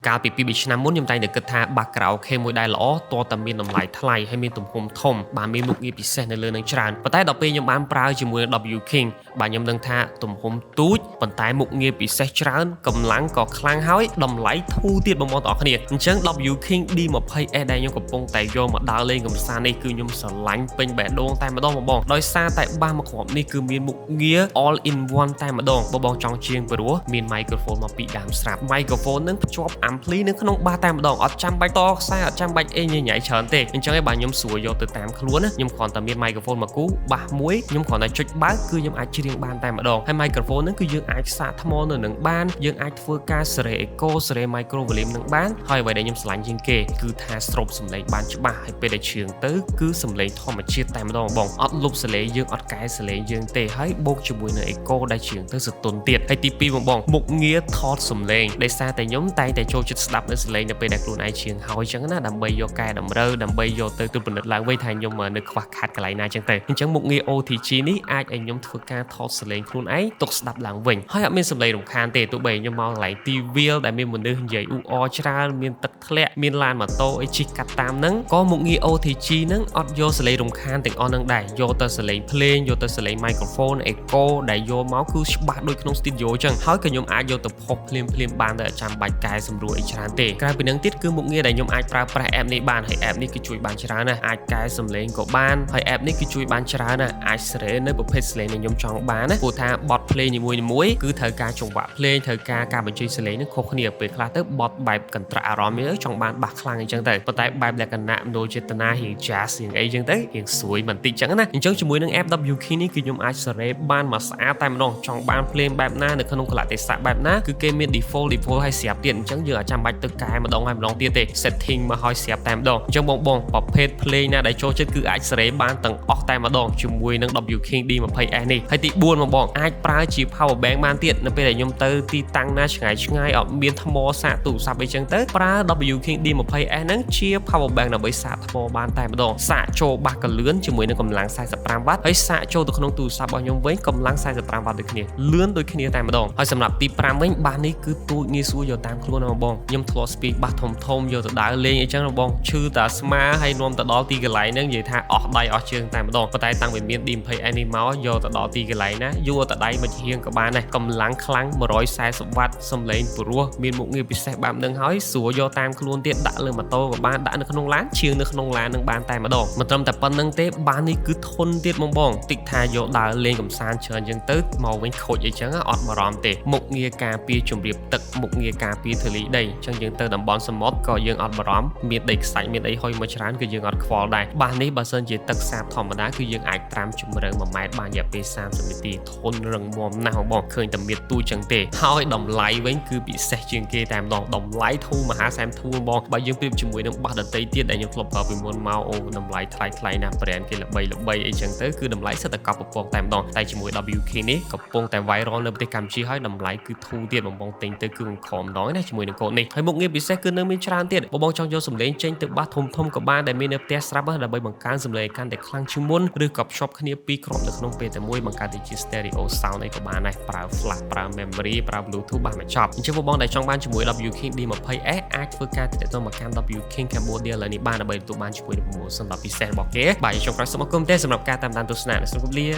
កាលពី2ឆ្នាំមុនខ្ញុំតែងតែគិតថាបាសក្រៅអូខេមួយដែលល្អតើតាមានតម្លៃថ្លៃហើយមានទំហំធំបាទមានមុខងារពិសេសនៅលើនឹងច្រើនប៉ុន្តែដល់ពេលខ្ញុំបានប្រើជាមួយ W King បាទខ្ញុំដឹងថាទំហំទូចប៉ុន្តែមុខងារពិសេសច្រើនកម្លាំងក៏ខ្លាំងហើយតម្លៃធូរទៀតបងប្អូនទាំងអស់គ្នាអញ្ចឹង W King D20S ដែលខ្ញុំកំពុងតែយកមកដើរលេងកំសាន្តនេះគឺខ្ញុំស្រឡាញ់ពេញបេះដូងតែម្ដងបងដោយសារតែបាសមួយគ្រាប់នេះគឺមានមុខងារ all in one តែម្ដងបងចង់ជាងព្រោះមាន microphone មកពីដើមស្រាប់ microphone នឹងភ្ជាប់ ampli នៅក្នុងបាសតែម្ដងអត់ចាំបាច់តខ្សែអត់ចាំបាច់អីញញ៉ៃច្រើនទេអញ្ចឹងឯងបាទខ្ញុំស្រួលយកទៅតាមខ្លួនណាខ្ញុំគ្រាន់តែមាន microphone មួយគូបាសមួយខ្ញុំគ្រាន់តែចុចបើកគឺខ្ញុំអាចច្រៀងបានតែម្ដងហើយ microphone ហ្នឹងគឺយើងអាចសាកថ្មនៅនឹងបានយើងអាចធ្វើការសេរី echo សេរី micro volume នឹងបានហើយអ្វីដែលខ្ញុំឆ្លាញ់ជាងគេគឺថាស្រូបសំឡេងបានច្បាស់ហើយពេលដែលច្រៀងទៅគឺសំឡេងធម្មជាតិតែម្ដងបងអត់លុបសលេងយើងអត់កែសលេងយើងទេហើយបូកជាមួយនឹង echo ដែលច្រៀងទៅសទន់ទៀតហើយទី2បងមុខងារថតសំឡេងដោយសារតែខ្ញុំតែងតែចូលចិត្តស្ដាប់នៅសំឡេងនៅពេលដែលខ្លួនឯងច្រៀងហើយអញ្ចឹងណាដើម្បីយកកែតម្រូវដើម្បីយកទៅពិនិត្យឡើងវិញថាខ្ញុំនៅខ្វះខាតកន្លែងណាអញ្ចឹងទៅអញ្ចឹងមុខងារ OTG នេះអាចឲ្យខ្ញុំធ្វើការថតសំឡេងខ្លួនឯងទុកស្ដាប់ឡើងវិញហើយអត់មានសំឡេងរំខានទេទោះបីខ្ញុំមកកន្លែងទីវាលដែលមានមនុស្សនិយាយអ៊ូអរច្រើនមានទឹកធ្លាក់មានឡានម៉ូតូអីជិះកាត់តាមហ្នឹងក៏មុខងារ OTG ហ្នឹងអត់យកសំឡេងរំខានទាំងអស់ហ្នឹងដែរយកទៅសំឡេងភ្លេងយកទៅសំឡេង microphone echo ដែលយកមកគឺច្បាស់ដូចក្នុង studio អញ្ចឹងហើយក៏ខ្ញុំអាចយកទៅផុសភ្លាមបានដោយអត់ចាំបាច់កែសម្រួលអីច្រើនទេក្រៅពីហ្នឹងទៀតគឺមុខងារដែលខ្ញុំអាចប្រើប្រាស់ app នេះបានហើយ app នេះគឺជួយបានច្រើនណាស់អាចកែសំឡេងក៏បានហើយ app នេះគឺជួយបានច្រើនណាស់អាចសេរីនៅប្រភេទសំឡេងដែលខ្ញុំចង់បានណាព្រោះថាបទភ្លេងនីមួយៗគឺត្រូវការចង្វាក់ភ្លេងត្រូវការបញ្ចេញសំឡេងនឹងខុសគ្នាពេលខ្លះទៅបទបែបកន្ត្រាក់អារម្មណ៍ចង់បានបាសខ្លាំងអញ្ចឹងទៅប៉ុន្តែបែបលក្ខណៈមនោចេតនារៀង jazz រៀងអីអញ្ចឹងទៅរៀងស្រួយបន្តិចអញ្ចឹងណាអញ្ចឹងជាមួយនឹង app W Key នេះគឺខ្ញុំអាចសេរីបានមកស្អាតតែម្ដងចង់បានភ្លេងបែបណានៅក្នុងកលៈទេសៈបែបណាគឺគេមាន default ឲ្យស្រាប់ទៀតអញ្ចឹងយើងអាចចាំបាច់ទៅកែម្ដងហើយម្ដងទៀតទេ setting មកឲ្យស្រាប់តែម្ដងអញ្ចឹងបងប្រភេទភ្លេងណាដែលចូលចិត្តគឺអាចសេរីបានទាំងអស់តែម្ដងជាមួយនឹង W King D20S នេះហើយទី4បងអាចប្រើជា power bank បានទៀតនៅពេលដែលខ្ញុំទៅទីតាំងណាឆ្ងាយអត់មានថ្មសាកទូរស័ព្ទអីចឹងទៅប្រើ W King D20S ហ្នឹងជា power bank ដើម្បីសាកថ្មបានតែម្ដងសាកចូលបាសកលឿនជាមួយនឹងកម្លាំង45វ៉ាត់ហើយសាកចូលទៅក្នុងទូរស័ព្ទរបស់ខ្ញុំវិញកម្លាំង45វ៉ាត់ដូចគ្នាលឿនដូចគ្នាតែម្ដងហើយសម្រាប់ទី5វិញបាសនេះគឺទូចងាយស្រួលយកតាមខ្លួនណាបងខ្ញុំធ្លាប់ស្ពីកបាសធំយកទៅដើរលេងអីចឹងណាបងឈឺតាស្មាហើយនាំទៅដល់ទីកន្លែងហ្នឹងនិយាយថាអស់ដៃអស់ជើងតែម្ដងប៉ុន្តែតាំងពីមាន D20S នេះមកយកទៅដល់ទីកន្លែងណាយកទៅដៃមកហៀងក៏បានដែរកម្លាំងខ្លាំង140វ៉ាត់សំឡេងព្រោះមានមុខងារពិសេសបែបហ្នឹងហើយស្រួលយកតាមខ្លួនទៀតដាក់លើម៉ូតូក៏បានដាក់នៅក្នុងឡានជៀងនៅក្នុងឡាននឹងបានតែម្ដងមិនត្រឹមតែប៉ុណ្្នឹងទេបាសនេះគឺធន់ទៀតបងតិចថាយកដើរលេងកំសាន្តច្រើនចឹងទៅមកវិញខូចអីចឹងអត់បារម្ភទេមុខងារការពារជំរាបទឹកមុខងារការពារធូលីដីអញ្ចឹងយើងទៅតំបន់សមុទ្រក៏យើងអត់បារម្ភមានដីខ្សាច់មានអីហុយមកច្រើនគឺយើងអត់ខ្វល់ដែរបាសនេះបើសិនជាទឹកសាបធម្មតាគឺយើងអាចត្រាំជម្រៅ1ម៉ែត្របានរយៈពេល30នាទីធន់រឹងមាំណាស់បងឃើញតែមានទូចឹងទេហើយតម្លៃវិញគឺពិសេសជាងគេតែម្ដងតម្លៃធូរមហាសាមធូរបងបើយើងប្រៀបជាមួយនឹងបាសដតីទៀតដែលខ្ញុំធ្លាប់ប្រើពីមុនមកអូតម្លៃថ្លៃណាស់ brand គេល្បីអីចឹងទៅគឺតម្លៃសិតតែកប់ពពកតែម្ដងតែជាមួយ W Key នេះកំពុងតែ viral នៅប្រទេសកម្ពុជាហើយតម្លៃគឺធូរទៀតបងទិញទៅគឺខំម្ដងណាជាមួយនឹងកូននេះហើយមុខងារពិសេសគឺនៅមានច្រើនទៀតបងចង់យកសំឡេងចេញទៅបាសធំក៏បានដែលមាននៅផ្ទះស្រាប់ដើម្បីបង្កើនសំឡេងកាន់តែខ្លាំងជាងមុនឬក៏ភ្ជាប់គ្នាពីរគ្រាប់នៅក្នុងពេលតែមួយបង្កើតជា stereo sound អីក៏បានដែរប្រើ flash ប្រើ memory ប្រើ bluetooth បានមកចប់អញ្ចឹងបងដែលចង់បានជាមួយ W King D20S អាចធ្វើការទាក់ទងមកកាន់ W King Cambodia ឡើយនេះបានដើម្បីទទួលបានជាមួយនឹង promotion ដ៏ពិសេសរបស់គេបាទចុងក្រោយសូមអរគុណទេសម្រាប់ការតាមដានទស្សនាសូមគោរពលា